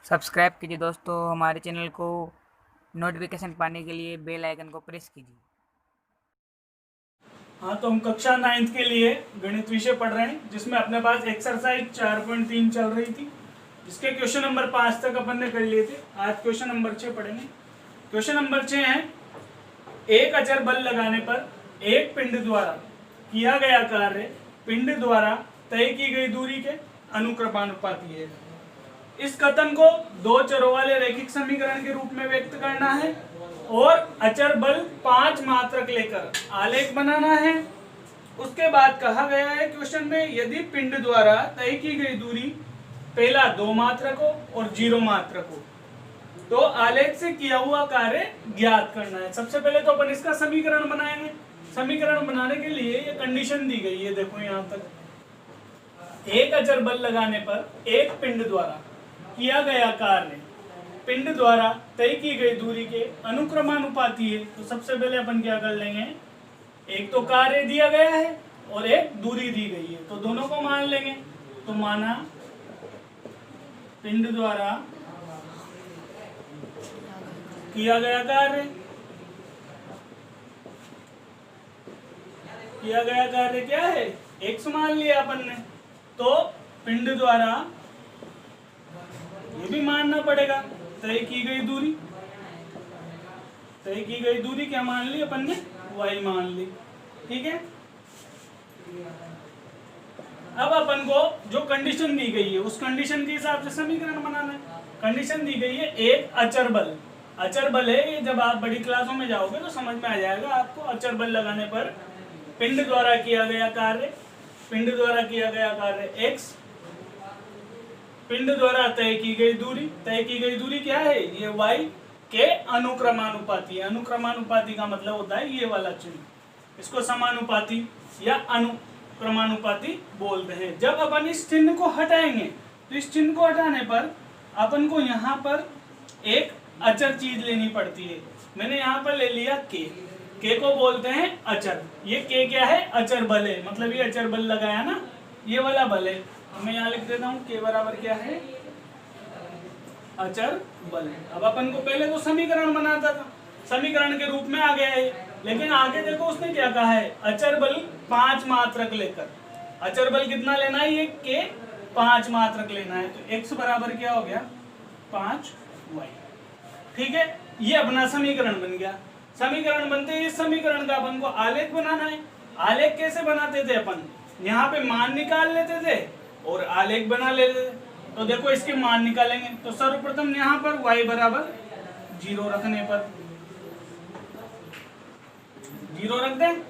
Subscribe कीजिए दोस्तों हमारे चैनल को। नोटिफिकेशन पाने के लिए बेल आइकन को प्रेस कीजिए। हाँ, तो हम कक्षा 9th के लिए गणित विषय पढ़ रहे हैं, जिसमें अपने पास एक्सरसाइज 4.3 चल रही थी, जिसके क्वेश्चन नंबर 5 तक अपन ने कर लिए थे। आज क्वेश्चन नंबर 6 पढ़ेंगे। क्वेश्चन नंबर 6 है, एक अचर बल लगाने पर एक पिंड द्वारा किया गया कार्य पिंड द्वारा तय की गई दूरी के अनुक्रमानुपाती है। इस कथन को दो चरों वाले रैखिक समीकरण के रूप में व्यक्त करना है और अचर बल 5 मात्रक लेकर आलेख बनाना है। उसके बाद कहा गया है क्वेश्चन में, यदि पिंड द्वारा तय की गई दूरी पहला 2 मात्रक हो और 0 मात्रक हो तो आलेख से किया हुआ कार्य ज्ञात करना है। सबसे पहले तो अपन इसका समीकरण बनाएंगे। समीकरण बनाने के लिए ये कंडीशन दी गई है, देखो यहां तक। एक अचर बल लगाने पर एक पिंड द्वारा किया गया कार्य पिंड द्वारा तय की गई दूरी के अनुक्रमानुपाती है। तो सबसे पहले अपन क्या कर लेंगे, एक तो कार्य दिया गया है और एक दूरी दी गई है, तो दोनों को मान लेंगे। तो माना पिंड द्वारा किया गया कार्य क्या है, x मान लिया अपन ने। तो पिंड द्वारा ये भी मानना पड़ेगा तय की गई दूरी क्या मान ली अपन ने, y मान ली। ठीक है, अब अपन को जो कंडीशन दी गई है उस कंडीशन के हिसाब से समीकरण बनाना है। कंडीशन दी गई है एक अचर बल है। ये जब आप बड़ी क्लासों में जाओगे तो समझ में आ जाएगा आपको। अचर बल लगाने पर पिंड द्वारा किया गया कार्य x, पिंड द्वारा तय की गई दूरी क्या है, ये y के अनुक्रमानुपाती। अनुक्रमानुपाती का मतलब होता है ये वाला चिन्ह, इसको समानुपाती या अनुक्रमानुपाती बोलते हैं। जब अपन इस चिन्ह को हटाएंगे तो इस चिन्ह को हटाने पर अपन को यहाँ पर एक अचर चीज लेनी पड़ती है। मैंने यहाँ पर ले लिया k को बोलते हैं अचर। ये k क्या है, अचर बल है, मतलब ये अचर बल लगाया ना, ये वाला बल है। मैं यहाँ लिख देता हूँ k बराबर क्या है, अचर बल। अब अपन को पहले तो समीकरण बनाता था, समीकरण के रूप में आ गया है, लेकिन आगे देखो उसने क्या कहा है, अचर बल 5 मात्रक लेकर। अचर बल कितना लेना है, ये k 5 मात्रक लेना है। तो x बराबर क्या हो गया, 5y। ठीक है, ये अपना समीकरण बन गया। समीकरण बनते ही इस समीकरण का अपन को आलेख बनाना है। आलेख कैसे बनाते थे अपन, यहाँ पे मान निकाल लेते थे और आलेख बना लेते थे। तो देखो इसके मान निकालेंगे तो सर्वप्रथम यहाँ पर y बराबर 0 रखने पर 0 रख दें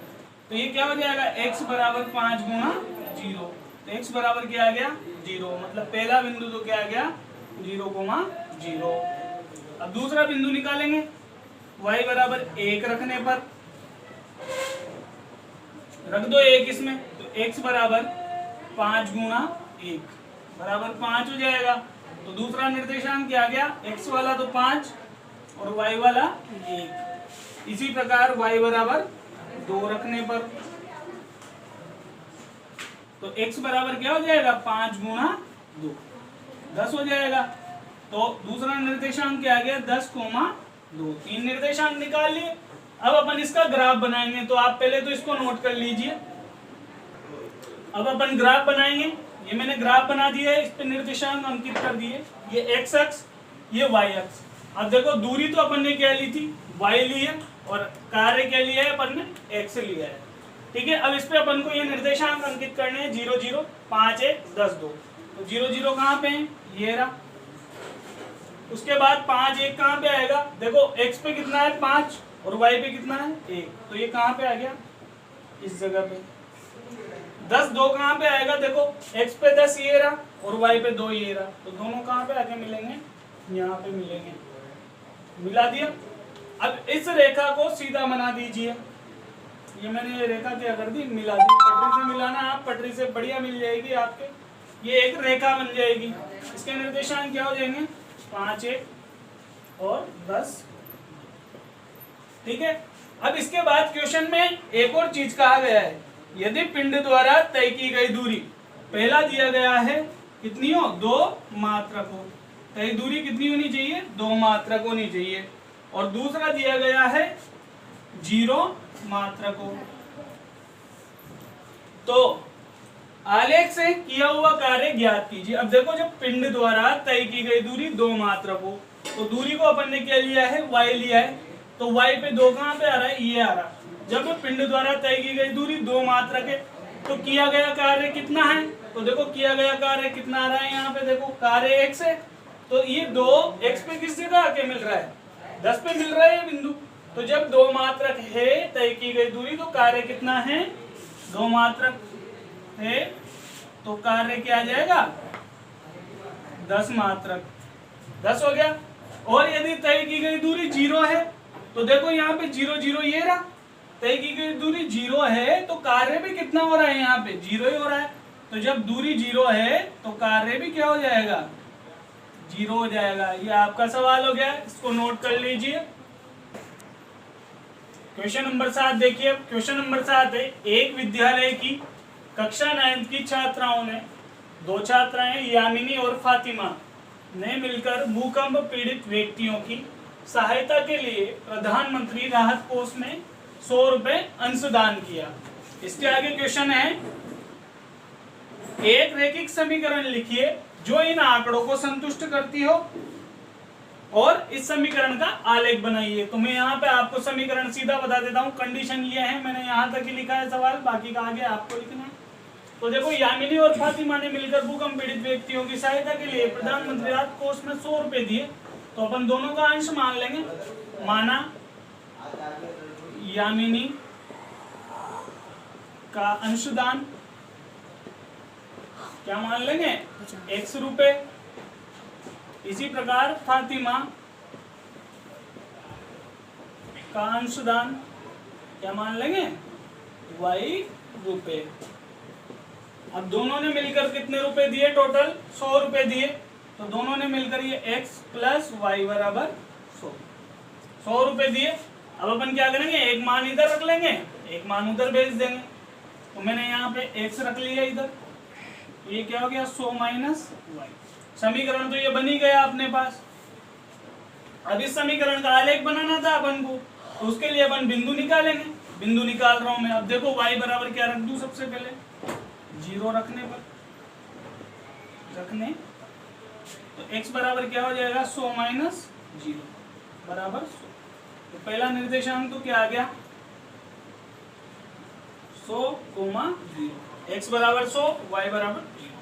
तो ये क्या हो जाएगा, x बराबर 5 गुणा 0। तो x बराबर क्या आ गया, 0। मतलब पहला बिंदु तो क्या आ गया, 0,0। अब दूसरा बिंदु निकालेंगे, y बराबर 1 रखने पर रख दो 1 इसमें, तो x बराबर 5 गुणा 1 बराबर 5 हो जाएगा। तो दूसरा निर्देशांक क्या आ गया, x वाला तो 5 और y वाला 1। इसी प्रकार y बराबर 2 रखने पर तो x बराबर क्या हो जाएगा, 5 गुणा 2 10 हो जाएगा। तो दूसरा निर्देशांक क्या आ गया, 10,2। 3 निर्देशांक निकाल लिए। अब अपन इसका ग्राफ बनाएंगे, तो आप पहले तो इसको नोट कर लीजिए। अब अपन ग्राफ बनाएंगे, ये मैंने ग्राफ बना दिया है, इस पे निर्देशांक अंकित कर दिए, ये x अक्ष ये y अक्ष। अब देखो दूरी तो अपन ने क्या ली थी, y ली है, और कार्य क्या लिया है अपन ने, x लिया है। ठीक है, अब इस पे अपन को ये निर्देशांक अंकित करने हैं, 0 0 5 1 10 2। तो 0 0 कहाँ पे है, ये रहा। उसके बाद 5 1 कहाँ पे आएगा, देखो x पे कितना है 5 और y पे कितना है 1, तो ये कहाँ पे आ गया, इस जगह पे। 10 2 कहाँ पे आएगा, देखो x पे 10 ये रहा और y पे 2 ये रहा, तो दोनों कहाँ पे आके मिलेंगे, यहाँ पे मिलेंगे। मिला दिया। अब इस रेखा को सीधा बना दीजिए। ये मैंने ये रेखा क्या कर दी, मिला दी। पटरी से मिलाना, आप पटरी से बढ़िया मिल जाएगी आपके। ये एक रेखा बन जाएगी। इसके निर्देशांक क्या हो जाएंगे, 5 1 और 10। ठीक है, अब इसके बाद क्वेश्चन में एक और चीज कहा गया है, यदि पिंड द्वारा तय की गई दूरी पहला दिया गया है कितनी हो, 2 मात्रक हो। तो ये दूरी कितनी होनी चाहिए, 2 मात्रक होनी चाहिए। और दूसरा दिया गया है 0 मात्रक हो। तो आलेख से किया हुआ कार्य ज्ञात कीजिए। अब देखो जब पिंड द्वारा तय की गई दूरी 2 मात्रक हो तो दूरी को अपन ने क्या लिया है, y लिया है। तो y पे 2 कहाँ पे आ रहा है, ये आ रहा। जब पिंड द्वारा तय की गई दूरी 2 मात्रक है तो किया गया कार्य कितना है, तो देखो किया गया कार्य कितना आ रहा है, यहाँ पे देखो कार्य x है। तो ये 2 x पे किस जगह आके मिल रहा है, 10 पे मिल रहा है ये बिंदु। तो जब 2 मात्रक है तय की गई दूरी, तो कार्य कितना है, 2 मात्रक है, तो कार्य क्या आ जाएगा, 10 मात्रक, 10 हो गया। और यदि तय की गई दूरी 0 है तो देखो यहाँ पे 0 0 ये रहा, तय की गई दूरी 0 है तो कार्य भी कितना हो रहा है, यहाँ पे 0 ही हो रहा है। तो जब दूरी 0 है तो कार्य भी क्या हो जाएगा, 0 हो जाएगा। ये आपका सवाल हो गया, इसको नोट कर लीजिए। क्वेश्चन नंबर 7 देखिए। क्वेश्चन नंबर 7 है, एक विद्यालय की कक्षा 9 की छात्राओं ने, 2 छात्राएं यामिनी और फातिमा ने मिलकर भूकंप पीड़ित व्यक्तियों की सहायता के लिए प्रधानमंत्री राहत कोष में 100 रुपए अंशदान किया। इसके आगे क्वेश्चन है, एक रैखिक समीकरण लिखिए जो इन आंकड़ों को संतुष्ट करती हो और इस समीकरण का आलेख बनाइए। तो मैं यहाँ पे आपको समीकरण सीधा बता देता हूँ। कंडीशन ये है, मैंने यहाँ तक ही लिखा है सवाल, बाकी का आगे आपको लिखना है। तो देखो यामिनी और फातिमा ने मिलकर भूकंप पीड़ित व्यक्तियों की सहायता के लिए प्रधानमंत्री राहत कोष में 100 रुपए दिए। तो अपन दोनों का अंश मान लेंगे। माना यामिनी का अंशदान क्या मान लेंगे, 100 रुपए। इसी प्रकार फातिमा का अंशदान क्या मान लेंगे, y रुपए। अब दोनों ने मिलकर कितने रुपए दिए, टोटल 100 रुपए दिए। तो दोनों ने मिलकर ये x प्लस वाई बराबर 100 रुपए दिए। अब अपन क्या करेंगे, एक मान इधर रख लेंगे, एक मान उधर भेज देंगे। तो मैंने यहाँ पे x रख लिया इधर, ये क्या हो गया 100 माइनस वाई। समीकरण तो ये बन ही गया अपने पास। अब इस समीकरण का आलेख बनाना था अपन को, तो उसके लिए अपन बिंदु निकालेंगे। बिंदु निकाल रहा हूं मैं। अब देखो y बराबर क्या रख दूं, सबसे पहले 0 रखने पर तो x बराबर क्या हो जाएगा, 100 माइनस 0 बराबर 100। तो पहला निर्देशांक तो क्या आ गया, 100, 0। x बराबर 100, y बराबर 0।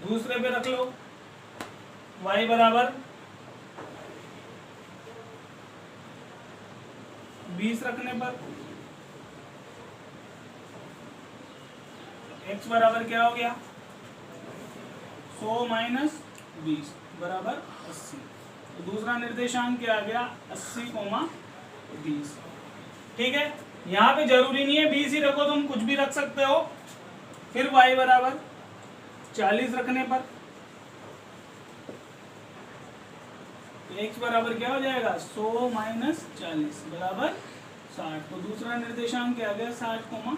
दूसरे पे रख लो, y बराबर 20 रखने पर x बराबर क्या हो गया, 100 माइनस 20 बराबर 80। तो दूसरा निर्देशांक क्या आ गया, 80, 20। ठीक है, यहाँ पे जरूरी नहीं है 20 ही रखो, तुम कुछ भी रख सकते हो। फिर y बराबर 40 रखने पर x बराबर क्या हो जाएगा, 100 माइनस 40 बराबर 60। तो दूसरा निर्देशांक क्या आ गया, 60,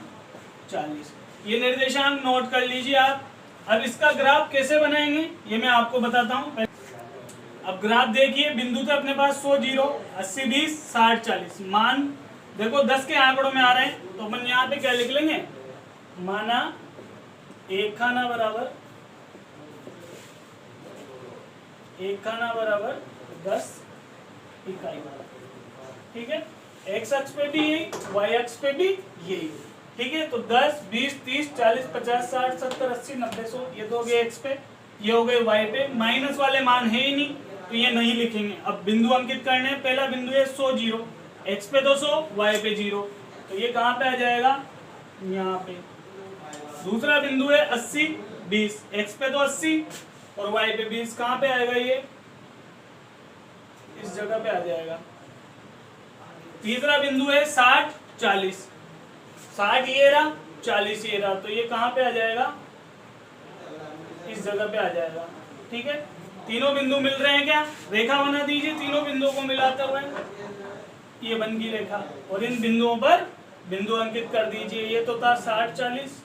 40। ये निर्देशांक नोट कर लीजिए आप। अब इसका ग्राफ कैसे बनाएंगे ये मैं आपको बताता हूँ। अब ग्राफ देखिए, बिंदु थे अपने पास 100, 0, 80, 20, 60, 40। मान देखो 10 के आंकड़ों में आ रहे हैं, तो अपन यहाँ पे क्या लिख लेंगे, माना एक खाना बराबर 10 इकाई बराबर। ठीक है, x अक्ष पे भी यही, y अक्ष पे भी यही। ठीक है, तो 10, 20, 30, 40, 50, 60, 70, 80, 90, 100 ये तो हो गए x पे, ये हो गए y पे। माइनस वाले मान है ही नहीं तो ये नहीं लिखेंगे। अब बिंदु अंकित करने हैं। पहला बिंदु है 100, 0, x पे 200, y पे 0, तो ये कहाँ पे आ जाएगा, यहाँ पे। दूसरा बिंदु है 80, 20, x पे तो 80 और y पे 20, कहाँ पे आएगा, ये इस जगह पे आ जाएगा। तीसरा बिंदु है 60, 40, 60 ये रहा, 40 ये रहा, तो ये कहाँ पे आ जाएगा, इस जगह पे आ जाएगा। ठीक है, तीनों बिंदु मिल रहे हैं क्या, रेखा बना दीजिए तीनों बिंदुओं को मिलाते हुए, ये बन गई रेखा। और इन बिंदुओं पर बिंदु अंकित कर दीजिए। ये तो था 60, 40,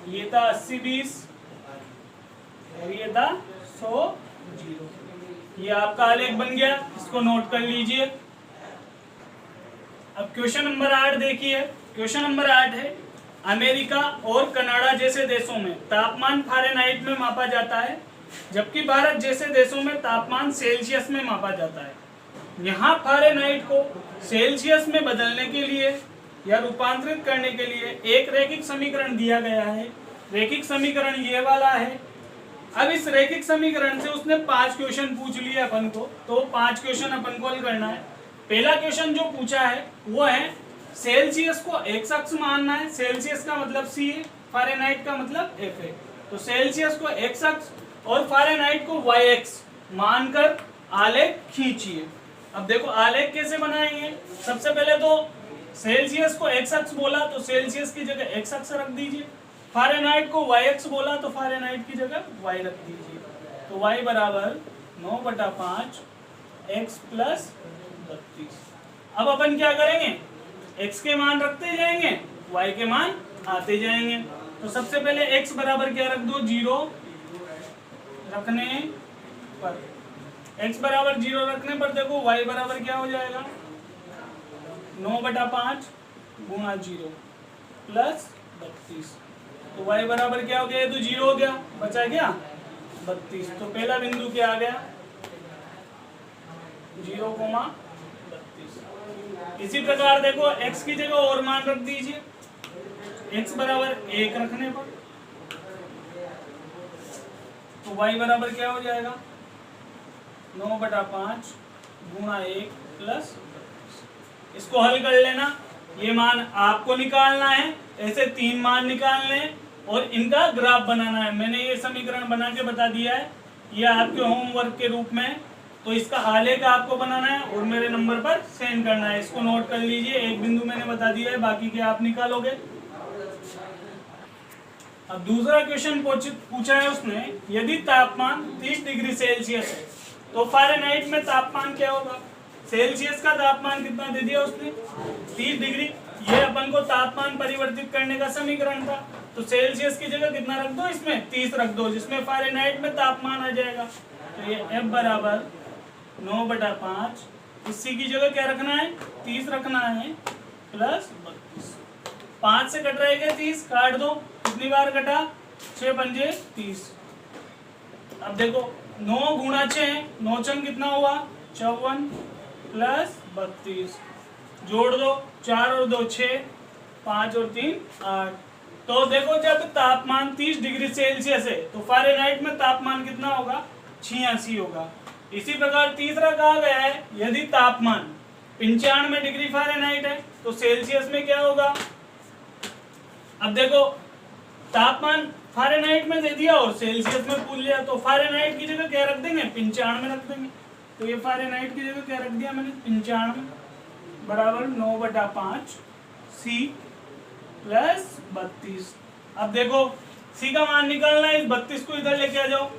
ये था 80, 20 और ये था 100, 0। ये आपका आलेख बन गया, इसको नोट कर लीजिए। अब क्वेश्चन नंबर 8 देखिए। क्वेश्चन नंबर 8 है, अमेरिका और कनाडा जैसे देशों में तापमान फ़ारेनहाइट में मापा जाता है, जबकि भारत जैसे देशों में तापमान सेल्सियस में मापा जाता है। यहाँ फ़ारेनहाइट को सेल्सियस में बदलने के लिए या रूपांतरित करने के लिए एक रैखिक समीकरण दिया गया है। रैखिक समीकरण ये वाला है। अब इस रैखिक समीकरण से उसने 5 क्वेश्चन पूछ लिए अपन को, तो 5 क्वेश्चन अपन को हल करना है। पहला क्वेश्चन जो पूछा है वो है सेल्सियस को एक्स अक्ष मानना है। सेल्सियस का मतलब सी है, फ़ारेनहाइट का मतलब एफ है। तो सेल्सियस को एक्स अक्ष और फ़ारेनहाइट को वाई एक्स मानकर आलेख खींचिए। अब देखो आलेख कैसे बनाएंगे। सबसे पहले तो सेल्सियस को एक्स अक्ष बोला तो सेल्सियस की जगह एक्स अक्ष रख दीजिए। फ़ारेनहाइट को वाई एक्स बोला तो फ़ारेनहाइट की जगह वाई रख दीजिए। तो वाई बराबर 9/5 एक्स प्लस 32। अब अपन क्या करेंगे, x के मान रखते जाएंगे, y के मान आते जाएंगे। तो सबसे पहले x बराबर क्या रख दो, 0 रखने पर, x बराबर 0 रखने पर देखो y बराबर क्या हो जाएगा, 9/5 गुणा 0 प्लस 32। तो y बराबर क्या हो गया, तो 0 हो गया, बचा क्या 32। तो पहला बिंदु क्या आ गया, 0,32। इसी प्रकार देखो x की जगह और मान रख दीजिए, x बराबर 1 रखने पर तो y बराबर क्या हो जाएगा, 9/5 गुणा 1 प्लस। इसको हल कर लेना। ये मान आपको निकालना है, ऐसे 3 मान निकालने हैं और इनका ग्राफ बनाना है। मैंने ये समीकरण बना के बता दिया है, ये आपके होमवर्क के रूप में। तो इसका आलेख आपको बनाना है और मेरे नंबर पर सेंड करना है। इसको नोट कर लीजिए, एक बिंदु मैंने बता दिया है, बाकी के आप निकालोगे। अब दूसरा क्वेश्चन पूछा है उसने, यदि तापमान 30 डिग्री सेल्सियस है तो फ़ारेनहाइट में तापमान क्या होगा। सेल्सियस का तापमान कितना दे दिया उसने, 30 डिग्री। ये अपन को तापमान परिवर्तित करने का समीकरण था। तो सेल्सियस की जगह कितना रख दो, इसमें 30 रख दो, जिसमें फ़ारेनहाइट में तापमान आ जाएगा। तो ये F बराबर 9/5, इसी की जगह क्या रखना है, 30 रखना है प्लस 32। 5 से कट रहेगा 30, काट दो, कितनी बार कटा, 6 पंजे 30। अब देखो 9 गुणा 6, 9 छंग कितना हुआ, 54 प्लस 32, जोड़ दो, 4 और 2 6, 5 और 3 8। तो देखो जब तापमान 30 डिग्री सेल्सियस है तो फ़ारेनहाइट में तापमान कितना होगा, 86 होगा। इसी प्रकार तीसरा कहा गया है, यदि तापमान 95 डिग्री फ़ारेनहाइट है तो सेल्सियस में क्या होगा। अब देखो तापमान फ़ारेनहाइट में दे दिया और सेल्सियस में पूछ लिया, तो फ़ारेनहाइट की जगह क्या रख देंगे, 95 रख देंगे। तो ये फ़ारेनहाइट की जगह क्या रख दिया मैंने, 95 बराबर 9/5 C प्लस 32। अब देखो C का मान निकालना है, इस 32 को इधर लेके आ जाओ,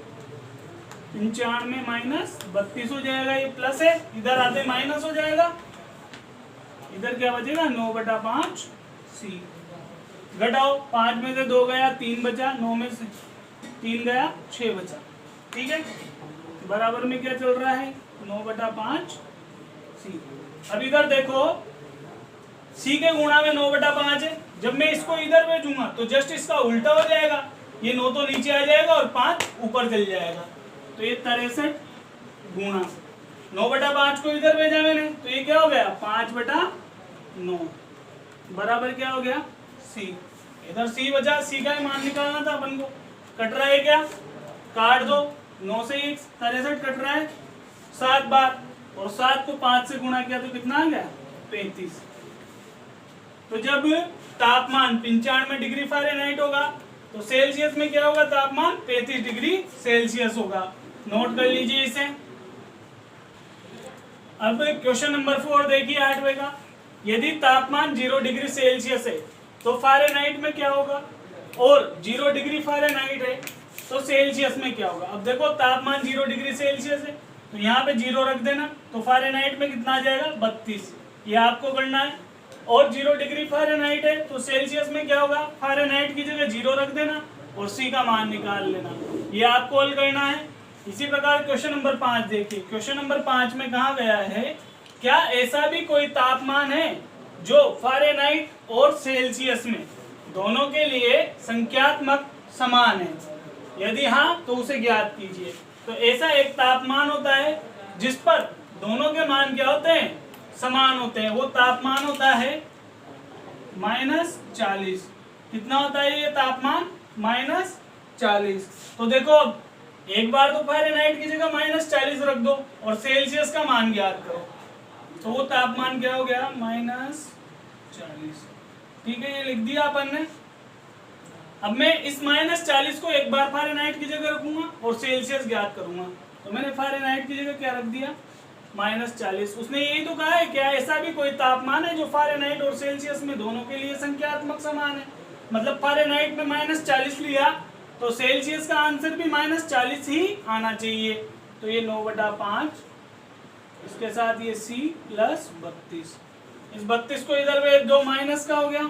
95 माइनस 32 हो जाएगा, ये प्लस है, इधर आते माइनस हो जाएगा, इधर क्या बचेगा 9/5 C। घटाओ, 5 में से 2 गया, 3 बचा, 9 में से 3 गया, 6 बचा। ठीक है, बराबर में क्या चल रहा है, 9/5 C। अब इधर देखो C के गुणा में 9/5 है, जब मैं इसको इधर भेजूंगा तो जस्ट इसका उल्टा हो जाएगा, ये 9 तो नीचे आ जाएगा और 5 ऊपर चल जाएगा। तो ये 63 गुणा 9/5 को इधर भेजा मैंने, तो ये क्या हो गया, 5/9 बराबर क्या हो गया C। इधर C बचा, C का मान निकालना था अपन को। कट रहा है क्या, काट दो, 9 से 1 63 कट रहा है 7 बार, और 7 को 5 से गुणा किया तो कितना आ गया, 35। तो जब तापमान 95 डिग्री फ़ारेनहाइट होगा तो सेल्सियस में क्या होगा, तापमान 35 डिग्री सेल्सियस होगा। नोट कर लीजिए इसे। अब क्वेश्चन नंबर 4 देखिए 8वें का, यदि तापमान 0 डिग्री सेल्सियस है तो फ़ारेनहाइट में क्या होगा, और 0 डिग्री फ़ारेनहाइट है तो सेल्सियस में क्या होगा। अब देखो तापमान 0 डिग्री सेल्सियस है तो यहाँ पे 0 रख देना, तो फ़ारेनहाइट में कितना आ जाएगा, 32। ये आपको करना है। और 0 डिग्री फ़ारेनहाइट है तो सेल्सियस में क्या होगा, फ़ारेनहाइट की जगह 0 रख देना और C का मान निकाल लेना। ये आपको हल करना है। इसी प्रकार क्वेश्चन नंबर 5 देखिए। क्वेश्चन नंबर 5 में कहा गया है, क्या ऐसा भी कोई तापमान है जो फ़ारेनहाइट और सेल्सियस में दोनों के लिए संख्यात्मक समान है? यदि हाँ तो उसे ज्ञात कीजिए। तो ऐसा एक तापमान होता है जिस पर दोनों के मान क्या होते हैं? समान होते हैं। वो तापमान होता है -40। कितना होता है ये तापमान? -40। तो देखो अब एक बार तो फ़ारेनहाइट की जगह -40 रख दो और सेल्सियस का मान ज्ञात करो। तो वो तापमान क्या हो गया? -40। ठीक है, ये लिख दिया अपन ने। अब मैं इस -40 को एक बार फ़ारेनहाइट की जगह रखूंगा और सेल्सियस ज्ञात करूंगा। तो मैंने फ़ारेनहाइट की जगह क्या रख दिया? -40। उसने यही तो कहा है, क्या ऐसा भी कोई तापमान है जो फ़ारेनहाइट और सेल्सियस में दोनों के लिए संख्यात्मक समान है? मतलब फ़ारेनहाइट में -40 लिया तो सेल्सियस का आंसर भी -40 ही आना चाहिए। तो ये 9/5, इसके साथ ये C + 32। इस 32 को इधर भेज दो, माइनस का हो गया,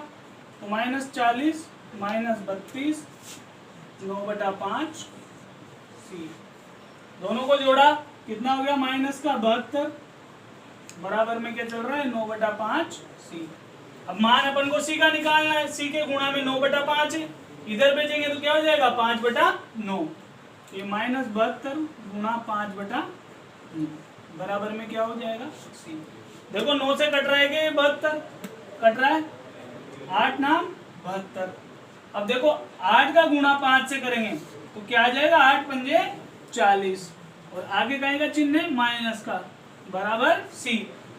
तो -40 -32 9/5 C। दोनों को जोड़ा, कितना हो गया? -72 बराबर में क्या चल रहा है? 9/5 C। अब मान अपन को C का निकालना है। C के गुणा में 9/5 है, इधर भेजेंगे तो क्या हो जाएगा? 5/9। ये -72 गुणा 5/9 बराबर में क्या हो जाएगा? C। देखो 9 से कट रहा है कि 72 कट रहा है, 8 नाम 72। अब देखो 8 का गुणा 5 से करेंगे तो क्या आ जाएगा? 8 पंजे 40 और आगे का आएगा चिन्ह माइनस का, बराबर C।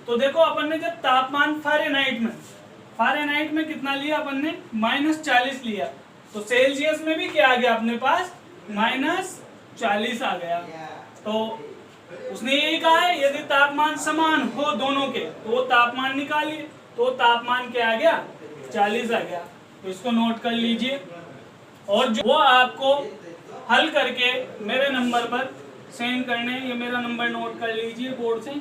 तो देखो अपन ने जब तापमान फ़ारेनहाइट में कितना लिया अपन ने? -40 लिया। तो सेल्सियस में भी क्या आ गया अपने पास? -40 आ गया। तो उसने यही कहा है, यदि तापमान समान हो दोनों के तो वो तापमान निकालिए। तो तापमान क्या आ गया? 40 आ गया। तो इसको नोट कर लीजिए और जो वो आपको हल करके मेरे नंबर पर सेंड करने। ये मेरा नंबर नोट कर लीजिए बोर्ड से।